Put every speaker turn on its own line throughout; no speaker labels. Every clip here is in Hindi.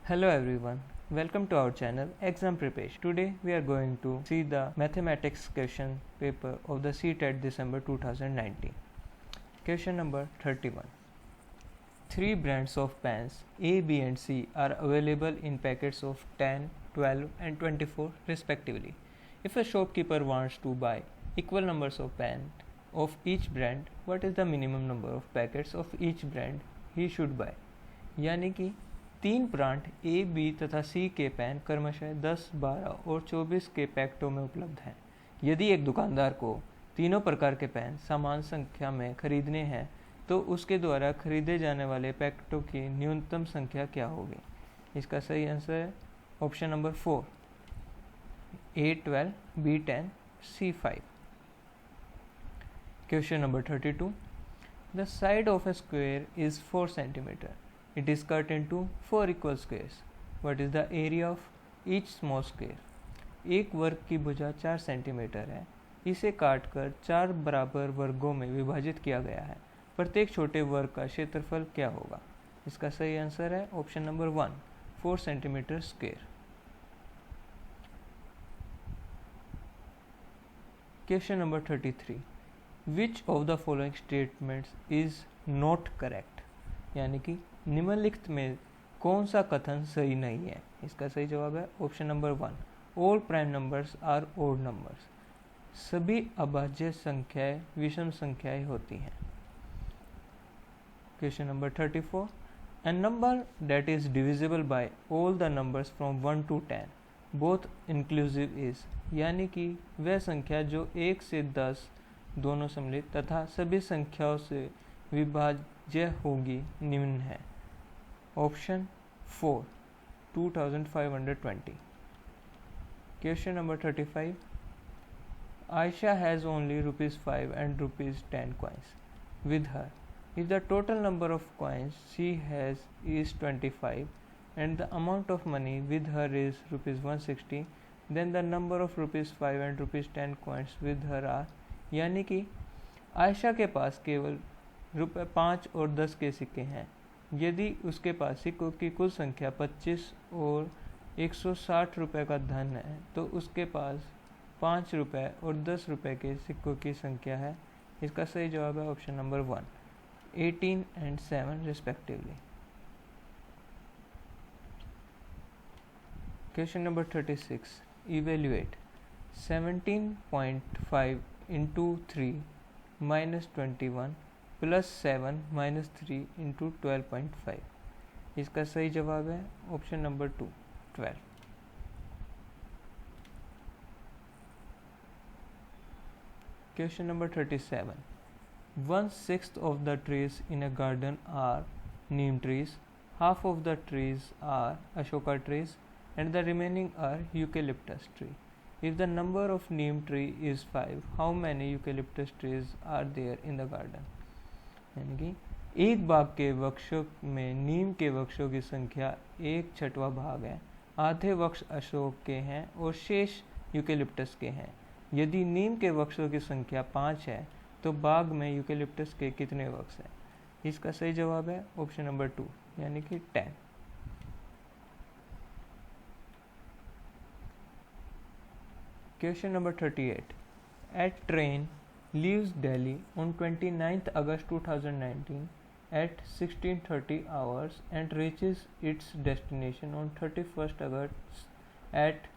Hello everyone, welcome to our channel Exam Preparation. Today we are going to see the mathematics question paper of the CTET December 2019. Question number 31. Three brands of pens A, B and C are available in packets of 10, 12 and 24 respectively. If a shopkeeper wants to buy equal numbers of pens of each brand, what is the minimum number of packets of each brand he should buy? यानी कि तीन ब्रांड ए, बी तथा सी के पेन क्रमशः 10, 12 और 24 के पैकेटों में उपलब्ध हैं। यदि एक दुकानदार को तीनों प्रकार के पेन समान संख्या में खरीदने हैं तो उसके द्वारा खरीदे जाने वाले पैकेटों की न्यूनतम संख्या क्या होगी? इसका सही आंसर है option number 4, A12, B10, C5. Question number 32. The side of a square is 4 cm. It is cut into 4 equal squares. What is the area of each small square? एक वर्ग की भुजा 4 सेंटीमीटर है। इसे काटकर 4 बराबर वर्गों में विभाजित किया गया है। प्रत्येक छोटे वर्ग का क्षेत्रफल क्या होगा? इसका सही आंसर है option number 1, 4 centimetre square. Question number 33. Which of the following statements is not correct? यानी कि निम्नलिखित में कौन सा कथन सही नहीं है? इसका सही जवाब है option number 1, all prime numbers are odd numbers. सभी अभाज्य संख्याएं विषम संख्याएं होती हैं. Question number 34. A number that is divisible by all the numbers from 1 to 10 both inclusive is, यानी कि वह संख्या जो 1 से 10 दोनों सम्मिलित तथा सभी संख्याओं से विभाज्य होगी निम्न है. Option 4, 2520. Question number 35. Aisha has only ₹5 and ₹10 coins with her. If the total number of coins she has is 25 and the amount of money with her is ₹160, then the number of ₹5 and ₹10 coins with her are, यानी कि आयशा के पास केवल ₹5 और 10 के सिक्के हैं. यदि उसके पास सिक्कों की कुल संख्या 25 और 160 रुपये का धन है तो उसके पास 5 रुपये और 10 रुपये के सिक्कों की संख्या है. इसका सही जवाब है option number 1, 18 and 7 respectively. Question number 36. Evaluate 17.5 into 3 minus 21 plus 7 minus 3 into 12.5. इसका सही जवाब है option number 2, 12. Question number 37. 1/6 of the trees in a garden are neem trees, half of the trees are ashoka trees and the remaining are eucalyptus tree. If the number of neem tree is 5, how many eucalyptus trees are there in the garden? यानी कि एक बाग के वृक्षों में नीम के वृक्षों की संख्या 1/6 भाग है. आधे वृक्ष अशोक के हैं और शेष यूकेलिप्टस के हैं. यदि नीम के वृक्षों की संख्या 5 है तो बाग में यूकेलिप्टस के कितने वृक्ष हैं? इसका सही जवाब है ऑप्शन नंबर 2, यानी कि 10. Question number 38. A train leaves Delhi on 29th August 2019 at 16:30 hours and reaches its destination on 31st August at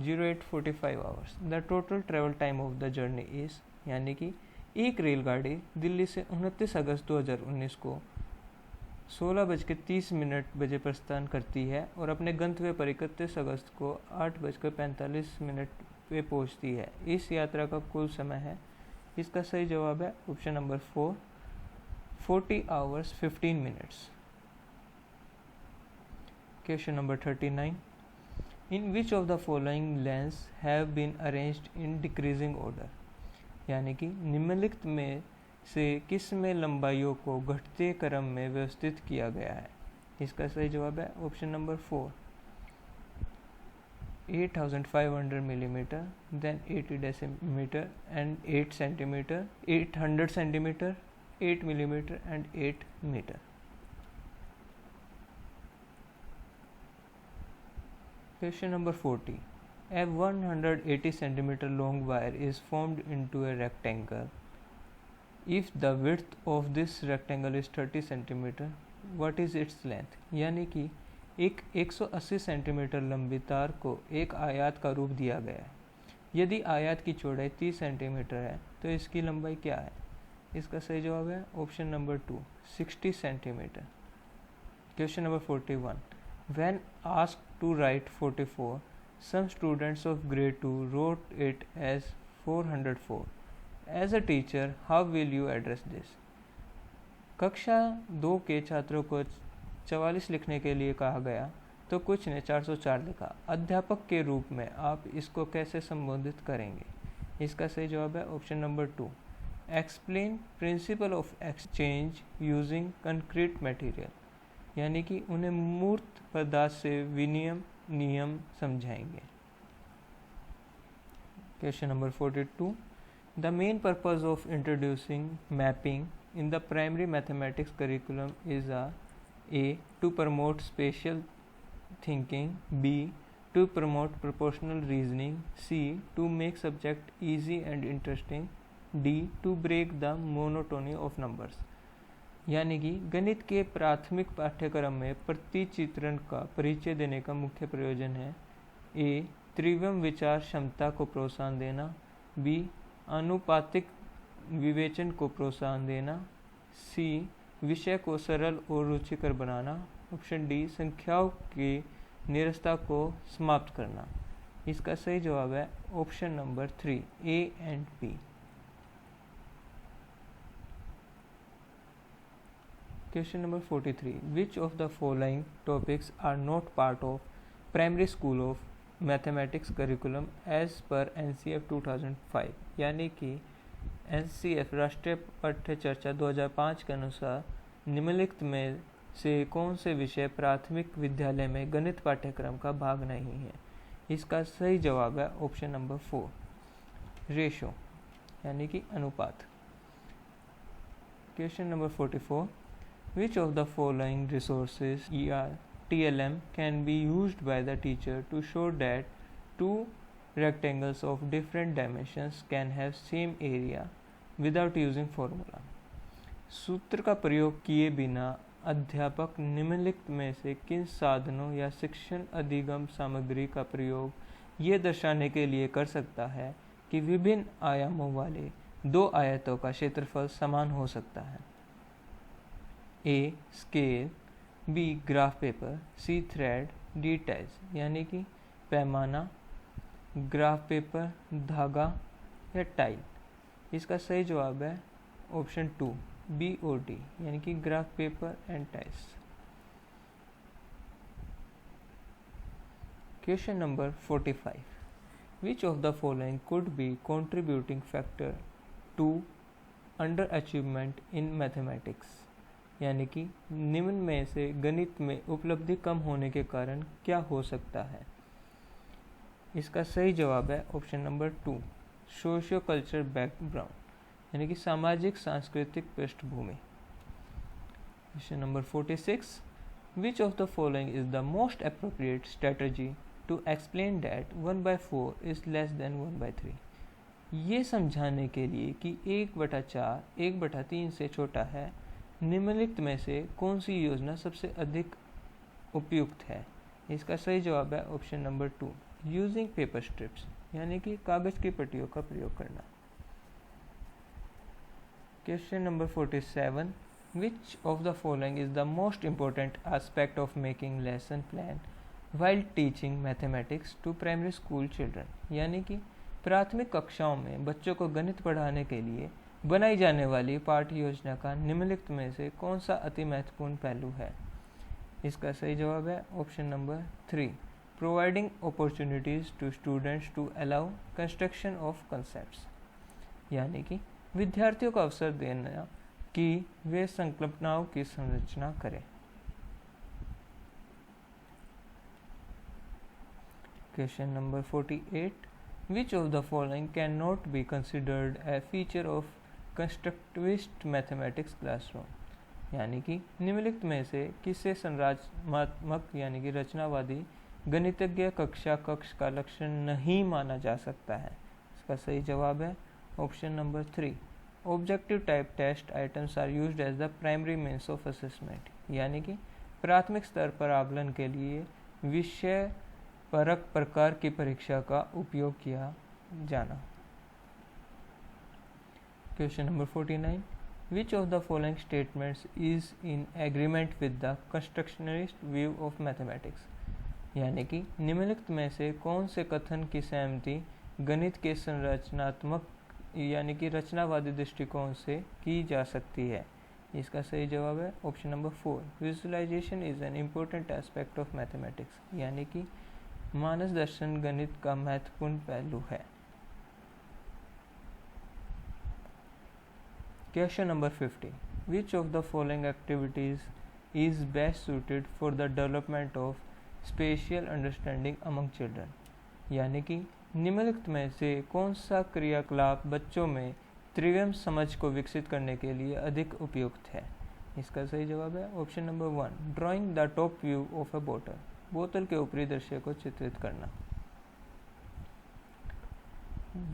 08:45 hours. The total travel time of the journey is, यानी कि एक रेलगाड़ी दिल्ली से 29 अगस्त 2019 को 16:30 बजे प्रस्थान करती है और अपने गंतव्य पर 31 अगस्त को 8:45 पे पहुंचती है. इस यात्रा का कुल समय है. इसका सही जवाब है option number 4, 40 hours 15 minutes. Question number 39. In which of the following lanes have been arranged in decreasing order? यानी कि निम्नलिखित में से किस में लंबाइयों को घटते क्रम में व्यवस्थित किया गया है? इसका सही जवाब है option number 4, 8500 millimeter, then 80 decimeter and 8 centimeter, 800 centimeter, 8 millimeter and 8 meter. Question number 40. A 180 centimeter long wire is formed into a rectangle. If the width of this rectangle is 30 centimeter, what is its length? यानी कि एक 180 सेंटीमीटर लंबी तार को एक आयत का रूप दिया गया है। यदि आयत की चौड़ाई 30 सेंटीमीटर है तो इसकी लंबाई क्या है? इसका सही जवाब है option number 2, 60 centimetre. Question number 41. When asked to write 44, some students of grade 2 wrote it as 404. As a teacher, how will you address this? कक्षा 2 के छात्रों को 44 लिखने के लिए कहा गया तो कुछ ने 404 लिखा। अध्यापक के रूप में आप इसको कैसे संबोधित करेंगे? इसका सही जवाब है option number 2, explain principle of exchange using concrete material, यानी कि उन्हें मूर्त पदार्थ से विनिमय नियम समझाएंगे। Question number 42. The main purpose of introducing mapping in the primary mathematics curriculum is A. To promote spatial thinking, B. To promote proportional reasoning, C. To make subject easy and interesting, D. To break the monotony of numbers. यानी कि गणित के प्राथमिक पाठ्यक्रम में प्रतिचित्रण का परिचय देने का मुख्य प्रयोजन है ए. त्रिविम विचार क्षमता को प्रोत्साहन देना, बी. आनुपातिक विवेचन को प्रोत्साहन देना, सी. विषय को सरल और रुचिकर बनाना, ऑप्शन डी. संख्याओं की निरस्ता को समाप्त करना। इसका सही जवाब है option number 3, A and B. Question number 43. Which of the following topics are not part of primary school of mathematics curriculum as per NCF 2005? यानी कि NCF राष्ट्रीय पाठ्य चर्चा 2005 के अनुसार निम्नलिखित में से कौन से विषय प्राथमिक विद्यालय में गणित पाठ्यक्रम का भाग नहीं है? इसका सही जवाब है ऑप्शन नंबर 4, रेशो, यानी कि अनुपात। Question number 44. Which of the following resources TLM can be used by the teacher to show that two rectangles of different dimensions can have same area without using formula? सूत्र का प्रयोग किए बिना अध्यापक निम्नलिखित में से किन साधनों या शिक्षण अधिगम सामग्री का प्रयोग ये दर्शाने के लिए कर सकता है कि विभिन्न आयामों वाले दो आयतों का क्षेत्रफल समान हो सकता है? A. Scale, B. Graph paper, C. Thread, D. Tiles, यानी कि पैमाना, ग्राफ पेपर, धागा या टाइल। इसका सही जवाब है ऑप्शन 2, बी और डी, यानी कि graph paper and tiles. Question number 45. Which of the following could be contributing factor to under achievement in mathematics? यानी कि निम्न में से गणित में उपलब्धि कम होने के कारण क्या हो सकता है? इसका सही जवाब है option number 2, socio culture background, यानी कि सामाजिक सांस्कृतिक पृष्ठभूमि। Question number 46. Which of the following is the most appropriate strategy to explain that 1/4 is less than 1/3? ये समझाने के लिए कि 1/4 1/3 से छोटा है, निम्नलिखित में से कौन सी योजना सबसे अधिक उपयुक्त है? इसका सही जवाब है option number 2, using paper strips, यानी कि कागज की पट्टियों का प्रयोग करना। Question number 47. Which of the following is the most important aspect of making lesson plan while teaching mathematics to primary school children? यानी कि प्राथमिक कक्षाओं में बच्चों को गणित पढ़ाने के लिए बनाई जाने वाली पाठ्य योजना का निम्नलिखित में से कौन सा अति महत्वपूर्ण पहलू है? इसका सही जवाब है option number 3, providing opportunities to students to allow construction of concepts, यानी कि विद्यार्थियों को अवसर देना कि वे संकल्पनाओं की संरचना करें। Question number 48. Which of the following cannot be considered a feature of constructivist mathematics classroom? यानी कि निम्नलिखित में से किसे संरचनात्मक यानी कि रचनावादी गणितज्ञ कक्षा कक्ष का लक्षण नहीं माना जा सकता है। इसका सही जवाब है option number 3। Objective type test items are used as the primary means of assessment, यानी कि प्राथमिक स्तर पर आकलन के लिए विषय परक प्रकार की परीक्षा का उपयोग किया जाना। Question number 49, which of the following statements is in agreement with the constructionist view of mathematics, यानी कि निम्नलिखित में से कौन से कथन की सहमति गणित के संरचनात्मक यानी कि रचनावादी दृष्टिकोण से की जा सकती है। इसका सही जवाब है option number 4। Visualisation is an important aspect of mathematics, यानी कि मानस दर्शन गणित का महत्वपूर्ण पहलू है। Question number 50, which of the following activities is best suited for the development of spatial understanding among children, यानी कि निम्नलिखित में से कौन सा क्रियाकलाप बच्चों में त्रिविम समझ को विकसित करने के लिए अधिक उपयुक्त है। इसका सही जवाब है option number 1। Drawing the top view of a बोतल, बोतल के ऊपरी दृश्य को चित्रित करना।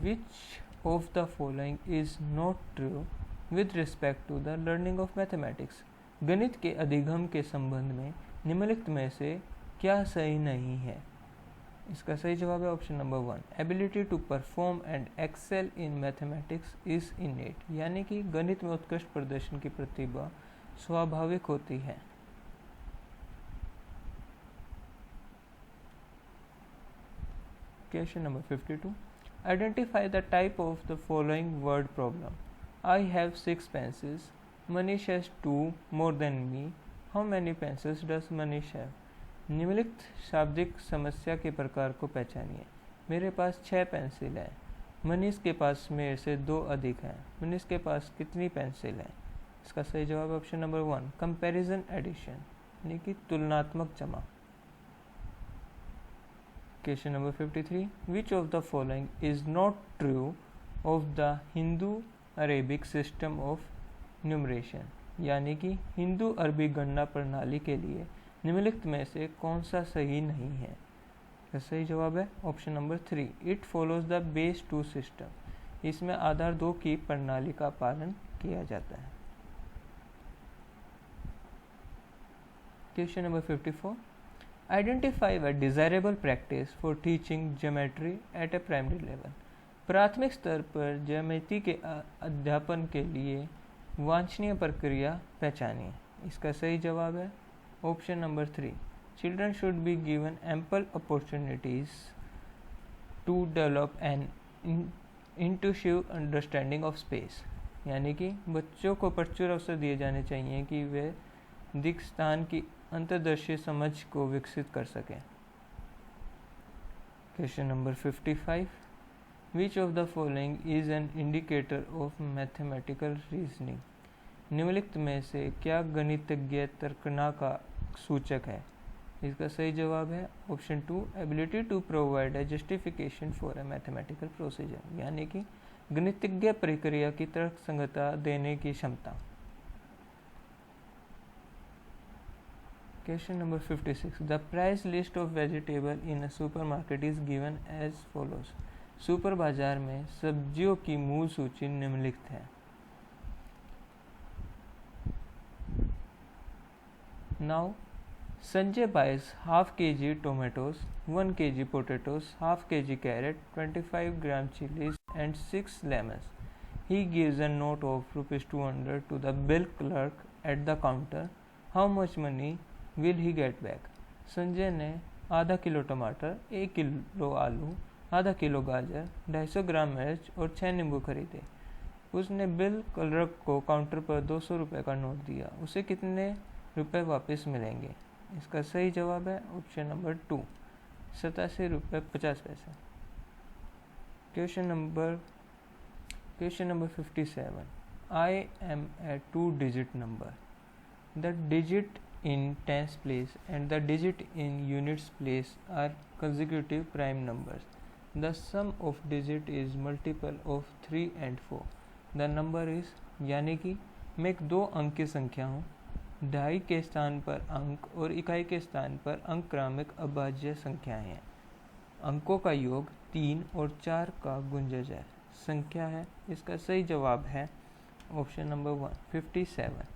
Which of the following is not true with respect to the learning of mathematics, गणित के अधिगम के संबंध में निम्नलिखित में से क्या सही नहीं है। इसका सही जवाब है option number 1। Ability to perform and excel in mathematics is innate, यानी कि गणित में उत्कृष्ट प्रदर्शन की प्रतिभा स्वाभाविक होती है। Question number 52, identify the type of the following word problem. I have 6 pencils, Manish has 2 more than me, how many pencils does Manish have. निम्नलिखित शाब्दिक समस्या के प्रकार को पहचानिए। मेरे पास 6 पेंसिल हैं, मनीष के पास मेरे से 2 अधिक हैं, मनीष के पास कितनी पेंसिल हैं। इसका सही जवाब ऑप्शन नंबर 1। कंपैरिजन एडिशन, यानी कि तुलनात्मक जमा। Question number 53, which of the following is not true of the Hindu Arabic system of numeration, यानी कि हिंदू अरबी गणना प्रणाली के लिए निम्नलिखित में से कौन सा सही नहीं है। सही जवाब है option number 3। It follows the base 2 system, इसमें आधार 2 की प्रणाली का पालन किया जाता है। Question number 54, identify a desirable practice for teaching geometry at a primary level. प्राथमिक स्तर पर ज्यामिति के अध्यापन के लिए वांछनीय प्रक्रिया पहचानिए। इसका सही जवाब है option number 3। Children should be given ample opportunities to develop an intuitive understanding of space, यानी कि बच्चों को प्रचुर अवसर दिए जाने चाहिए कि वे दिक् स्थान की अंतर्दर्शी समझ को विकसित कर सकें। Question number 55, which of the following is an indicator of mathematical reasoning. निम्नलिखित में से क्या गणितज्ञ तर्कना का सूचक है। इसका सही जवाब है option 2। Ability to provide a justification for a mathematical procedure, यानी कि गणितज्ञ प्रक्रिया की तर्क संगतता देने की क्षमता। Question number 56, the price list of vegetable in a supermarket is given as follows. Super बाजार में सब्जियों की मूल सूची निम्नलिखित है। Now, Sanjay buys half kg tomatoes, 1 kg potatoes, half kg carrot, 25 gram chilies and 6 lemons. He gives a note of ₹200 to the bill clerk at the counter. How much money will he get back? Sanjay ने आधा किलो टमाटर, 1 किलो आलू, आधा किलो गाजर, 250 ग्राम मिर्च और 6 नींबू खरीदे। उसने बिल क्लर्क को काउंटर पर 200 रुपये का नोट दिया। उसे कितने रुपए वापस मिलेंगे। इसका सही जवाब है ऑप्शन नंबर 2, 87 रुपये 50 पैसे। Question number 57, I am a 2-digit number. The digit in tens place and the digit in units place are consecutive prime numbers. The sum of digit is multiple of 3 and 4. The number is, यानी कि मैं एक 2 अंक की संख्या हूँ दहाई के स्थान पर अंक और इकाई के स्थान पर अंक क्रमिक अभाज्य संख्याएं हैं। अंकों का योग 3 और 4 का गुंजज है, संख्या है। इसका सही जवाब है option number 1 57।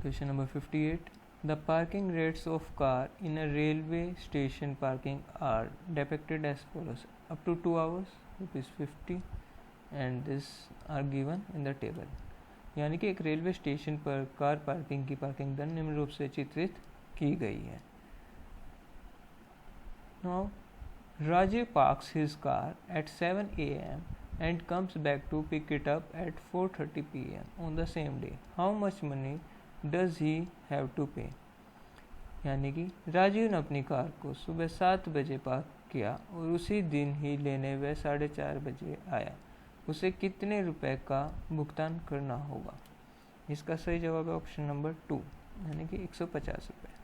Question number 58, the parking rates of car in a railway station parking are depicted as follows: up to 2 hours ₹50 and this are given in the table। यानी कि एक रेलवे स्टेशन पर कार पार्किंग की पार्किंग दर निम्न रूप से चित्रित की गई है। Now Rajiv parks his car at 7 a.m. and comes back to pick it up at 4:30 p.m. on the same day. How much money does he have to pay? यानी कि राजीव ने अपनी कार को सुबह 7 बजे पार्क किया और उसी दिन ही लेने वह 4:30 बजे आया। उसे कितने रुपए का भुगतान करना होगा? इसका सही जवाब है ऑप्शन नंबर 2 यानी कि 150 रुपये।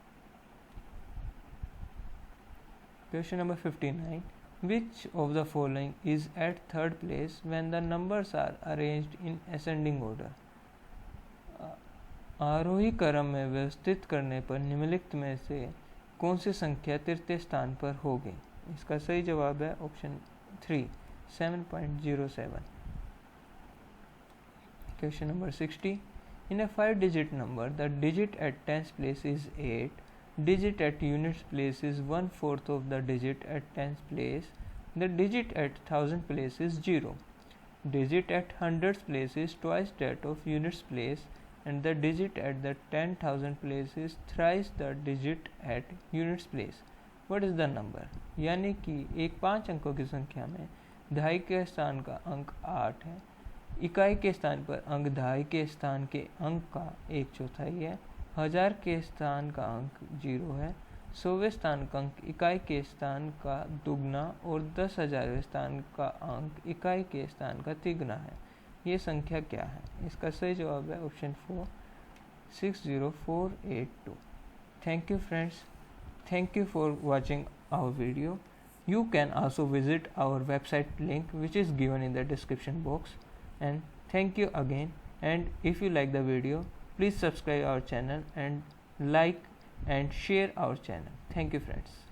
Question number 59, which of the following is at third place when the numbers are arranged in ascending order? आरोही क्रम में व्यवस्थित करने पर निम्नलिखित में से कौन सी संख्या तृतीय स्थान पर होगी? इसका सही जवाब है option 3 7.07। Question number 60, in a 5-digit number the digit at tens place is 8, digit at units place is 1/4 of the digit at tens place, the digit at thousand place is 0, digit at hundreds place is twice that of units place, and the digit at the 10,000 place is thrice the digit at units place. What is the number? यानी कि एक 5 अंकों की संख्या में दहाई के स्थान का अंक 8 है, इकाई के स्थान पर अंक दहाई के स्थान के अंक का 1/4 है, 1000 के स्थान का अंक 0 है, 100वें स्थान का अंक इकाई के स्थान का दुगना और 10,000वें स्थान का अंक इकाई के स्थान का तिगुना है। ये संख्या क्या है? इसका सही जवाब है option 4 60482। Thank you friends, thank you for watching our video. You can also visit our website link which is given in the description box, and thank you again, and if you like the video please subscribe our channel and like and share our channel. Thank you friends.